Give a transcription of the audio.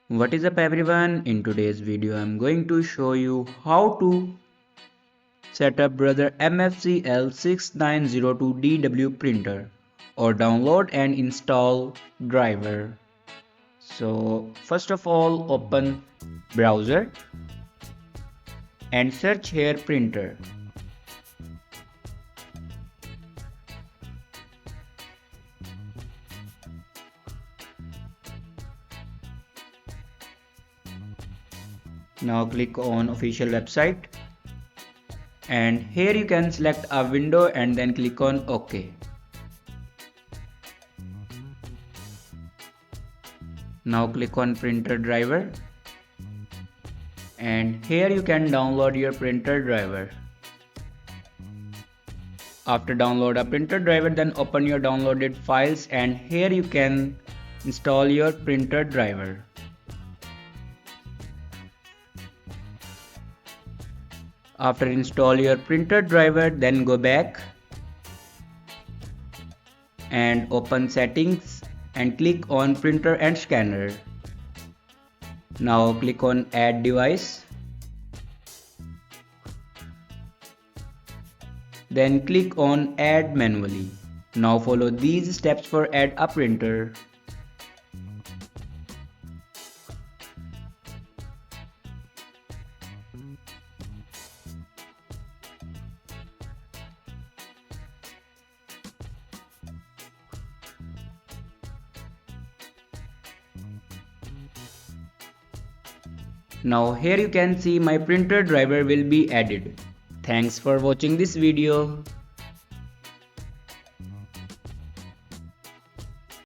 What is up everyone? In today's video I'm going to show you how to set up brother MFC L6902DW printer or download and install driver. So first of all open browser and search here printer. Now click on official website and here you can select a window and then click on OK. Now click on printer driver and here you can download your printer driver. After download a printer driver, then open your downloaded files and here you can install your printer driver. After install your printer driver, then go back and open settings and click on printer and scanner. Now click on add device. Then click on add manually. Now follow these steps for add a printer. Now here you can see my printer driver will be added. Thanks for watching this video.